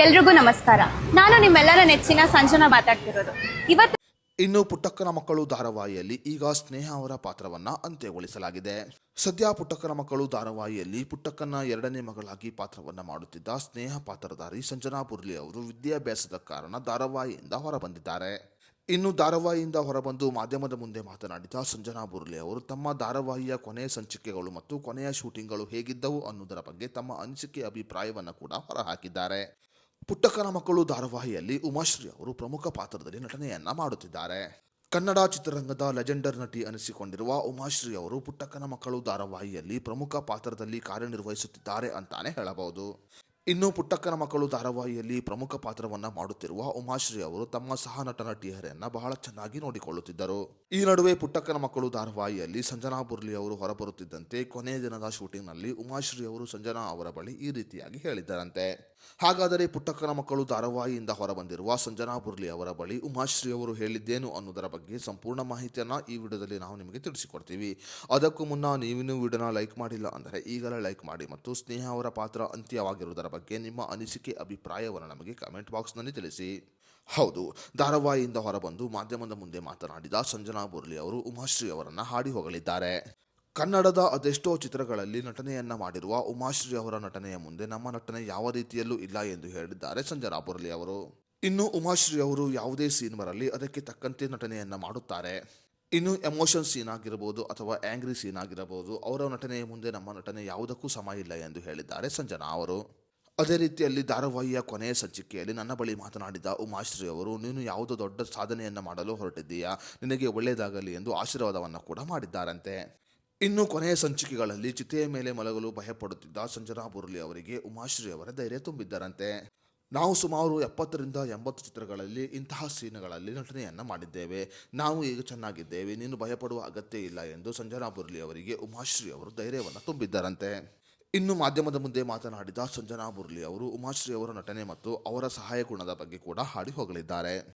ಎಲ್ರಿಗೂ ನಮಸ್ಕಾರ. ನಾನು ನಿಮ್ಮೆಲ್ಲರ ನೆಚ್ಚಿನ ಸಂಜನಾ ಮಾತಾಡ್ತಿರೋದು. ಇವತ್ತು ಇನ್ನು ಪುಟ್ಟಕ್ಕನ ಮಕ್ಕಳು ಧಾರಾವಾಹಿಯಲ್ಲಿ ಈಗ ಸ್ನೇಹ ಅವರ ಪಾತ್ರವನ್ನ ಅಂತ್ಯಗೊಳಿಸಲಾಗಿದೆ. ಸದ್ಯ ಪುಟ್ಟಕ್ಕನ ಮಕ್ಕಳು ಧಾರಾವಾಹಿಯಲ್ಲಿ ಪುಟ್ಟಕ್ಕನ ಎರಡನೇ ಮಗಳಾಗಿ ಪಾತ್ರವನ್ನ ಮಾಡುತ್ತಿದ್ದ ಸ್ನೇಹ ಪಾತ್ರಧಾರಿ ಸಂಜನಾ ಬುರ್ಲಿ ಅವರು ವಿದ್ಯಾಭ್ಯಾಸದ ಕಾರಣ ಧಾರಾವಾಹಿಯಿಂದ ಹೊರಬಂದಿದ್ದಾರೆ. ಇನ್ನು ಧಾರಾವಾಹಿಯಿಂದ ಹೊರಬಂದು ಮಾಧ್ಯಮದ ಮುಂದೆ ಮಾತನಾಡಿದ ಸಂಜನಾ ಬುರ್ಲಿ ಅವರು ತಮ್ಮ ಧಾರಾವಾಹಿಯ ಕೊನೆಯ ಸಂಚಿಕೆಗಳು ಮತ್ತು ಕೊನೆಯ ಶೂಟಿಂಗ್ಗಳು ಹೇಗಿದ್ದವು ಅನ್ನುವುದರ ಬಗ್ಗೆ ತಮ್ಮ ಅನಿಸಿಕೆ ಅಭಿಪ್ರಾಯವನ್ನು ಕೂಡ ಹೊರಹಾಕಿದ್ದಾರೆ. ಪುಟ್ಟಕ್ಕನ ಮಕ್ಕಳು ಧಾರಾವಾಹಿಯಲ್ಲಿ ಉಮಾಶ್ರೀ ಅವರು ಪ್ರಮುಖ ಪಾತ್ರದಲ್ಲಿ ನಟನೆಯನ್ನ ಮಾಡುತ್ತಿದ್ದಾರೆ. ಕನ್ನಡ ಚಿತ್ರರಂಗದ ಲೆಜೆಂಡರ್ ನಟಿ ಅನಿಸಿಕೊಂಡಿರುವ ಉಮಾಶ್ರೀ ಅವರು ಪುಟ್ಟಕ್ಕನ ಮಕ್ಕಳು ಧಾರಾವಾಹಿಯಲ್ಲಿ ಪ್ರಮುಖ ಪಾತ್ರದಲ್ಲಿ ಕಾರ್ಯನಿರ್ವಹಿಸುತ್ತಿದ್ದಾರೆ ಅಂತಾನೆ ಹೇಳಬಹುದು. ಇನ್ನು ಪುಟ್ಟಕ್ಕನ ಮಕ್ಕಳು ಧಾರಾವಾಹಿಯಲ್ಲಿ ಪ್ರಮುಖ ಪಾತ್ರವನ್ನ ಮಾಡುತ್ತಿರುವ ಉಮಾಶ್ರೀ ಅವರು ತಮ್ಮ ಸಹ ನಟ ನಟಿಯರನ್ನ ಬಹಳ ಚೆನ್ನಾಗಿ ನೋಡಿಕೊಳ್ಳುತ್ತಿದ್ದರು. ಈ ನಡುವೆ ಪುಟ್ಟಕ್ಕನ ಮಕ್ಕಳು ಧಾರಾವಾಹಿಯಲ್ಲಿ ಸಂಜನಾ ಬುರ್ಲಿ ಅವರು ಹೊರಬರುತ್ತಿದ್ದಂತೆ ಕೊನೆಯ ದಿನದ ಶೂಟಿಂಗ್ನಲ್ಲಿ ಉಮಾಶ್ರೀ ಅವರು ಸಂಜನಾ ಅವರ ಬಳಿ ಈ ರೀತಿಯಾಗಿ ಹೇಳಿದ್ದರಂತೆ. ಹಾಗಾದರೆ ಪುಟ್ಟಕ್ಕನ ಮಕ್ಕಳು ಧಾರಾವಾಹಿಯಿಂದ ಹೊರಬಂದಿರುವ ಸಂಜನಾ ಬುರ್ಲಿ ಅವರ ಬಳಿ ಉಮಾಶ್ರೀ ಅವರು ಹೇಳಿದ್ದೇನು ಅನ್ನೋದರ ಬಗ್ಗೆ ಸಂಪೂರ್ಣ ಮಾಹಿತಿಯನ್ನ ಈ ವಿಡಿಯೋದಲ್ಲಿ ನಾವು ನಿಮಗೆ ತಿಳಿಸಿಕೊಡ್ತೀವಿ. ಅದಕ್ಕೂ ಮುನ್ನ ನೀವಿನ್ನೂ ವಿಡಿಯೋನ ಲೈಕ್ ಮಾಡಿಲ್ಲ ಅಂದರೆ ಈಗಲೇ ಲೈಕ್ ಮಾಡಿ ಮತ್ತು ಸ್ನೇಹ ಅವರ ಪಾತ್ರ ಅಂತ್ಯವಾಗಿರುವುದರ ಬಗ್ಗೆ ನಿಮ್ಮ ಅನಿಸಿಕೆ ಅಭಿಪ್ರಾಯವನ್ನು ನಮಗೆ ಕಮೆಂಟ್ ಬಾಕ್ಸ್ನಲ್ಲಿ ತಿಳಿಸಿ. ಹೌದು, ಧಾರಾವಾಹಿಯಿಂದ ಹೊರಬಂದು ಮಾಧ್ಯಮದ ಮುಂದೆ ಮಾತನಾಡಿದ ಸಂಜನಾ ಬುರ್ಲಿ ಅವರು ಉಮಾಶ್ರೀ ಅವರನ್ನ ಹಾಡಿ ಹೊಗಳಿದ್ದಾರೆ. ಕನ್ನಡದ ಅದೆಷ್ಟೋ ಚಿತ್ರಗಳಲ್ಲಿ ನಟನೆಯನ್ನ ಮಾಡಿರುವ ಉಮಾಶ್ರೀ ಅವರ ನಟನೆಯ ಮುಂದೆ ನಮ್ಮ ನಟನೆ ಯಾವ ರೀತಿಯಲ್ಲೂ ಇಲ್ಲ ಎಂದು ಹೇಳಿದ್ದಾರೆ ಸಂಜನಾ ಬುರ್ಲಿ ಅವರು. ಇನ್ನು ಉಮಾಶ್ರೀ ಅವರು ಯಾವುದೇ ಸೀನ್ ಬರಲಿ ಅದಕ್ಕೆ ತಕ್ಕಂತೆ ನಟನೆಯನ್ನ ಮಾಡುತ್ತಾರೆ. ಇನ್ನು ಎಮೋಷನ್ ಸೀನ್ ಆಗಿರಬಹುದು ಅಥವಾ ಆಂಗ್ರಿ ಸೀನ್ ಆಗಿರಬಹುದು, ಅವರ ನಟನೆಯ ಮುಂದೆ ನಮ್ಮ ನಟನೆ ಯಾವುದಕ್ಕೂ ಸಮ ಇಲ್ಲ ಎಂದು ಹೇಳಿದ್ದಾರೆ ಸಂಜನಾ ಅವರು. ಅದೇ ರೀತಿಯಲ್ಲಿ ಧಾರಾವಾಹಿಯ ಕೊನೆಯ ಸಂಚಿಕೆಯಲ್ಲಿ ನನ್ನ ಬಳಿ ಮಾತನಾಡಿದ ಉಮಾಶ್ರೀ ಅವರು, ನೀನು ಯಾವುದೋ ದೊಡ್ಡ ಸಾಧನೆಯನ್ನ ಮಾಡಲು ಹೊರಟಿದ್ದೀಯಾ, ನಿನಗೆ ಒಳ್ಳೆಯದಾಗಲಿ ಎಂದು ಆಶೀರ್ವಾದವನ್ನು ಕೂಡ ಮಾಡಿದ್ದಾರಂತೆ. ಇನ್ನು ಕೊನೆಯ ಸಂಚಿಕೆಗಳಲ್ಲಿ ಚಿತೆಯ ಮೇಲೆ ಮಲಗಲು ಭಯಪಡುತ್ತಿದ್ದ ಸಂಜನಾ ಬುರ್ಲಿ ಅವರಿಗೆ ಉಮಾಶ್ರೀ ಅವರ ಧೈರ್ಯ ತುಂಬಿದ್ದರಂತೆ. ನಾವು ಸುಮಾರು 70ರಿಂದ 80 ಚಿತ್ರಗಳಲ್ಲಿ ಇಂತಹ ಸೀನ್ಗಳಲ್ಲಿ ನಟನೆಯನ್ನ ಮಾಡಿದ್ದೇವೆ. ನಾವು ಈಗ ಚೆನ್ನಾಗಿದ್ದೇವೆ, ನೀನು ಭಯಪಡುವ ಅಗತ್ಯ ಇಲ್ಲ ಎಂದು ಸಂಜನಾ ಬುರ್ಲಿ ಅವರಿಗೆ ಉಮಾಶ್ರೀ ಅವರು ಧೈರ್ಯವನ್ನು ತುಂಬಿದ್ದರಂತೆ. ಇನ್ನು ಮಾಧ್ಯಮದ ಮುಂದೆ ಮಾತನಾಡಿದ ಸಂಜನಾ ಬುರ್ಲಿ ಅವರು ಉಮಾಶ್ರೀ ಅವರ ನಟನೆ ಮತ್ತು ಅವರ ಸಹಾಯ ಗುಣದ ಬಗ್ಗೆ ಕೂಡ ಹಾಡಿ ಹೊಗಳಿದ್ದಾರೆ.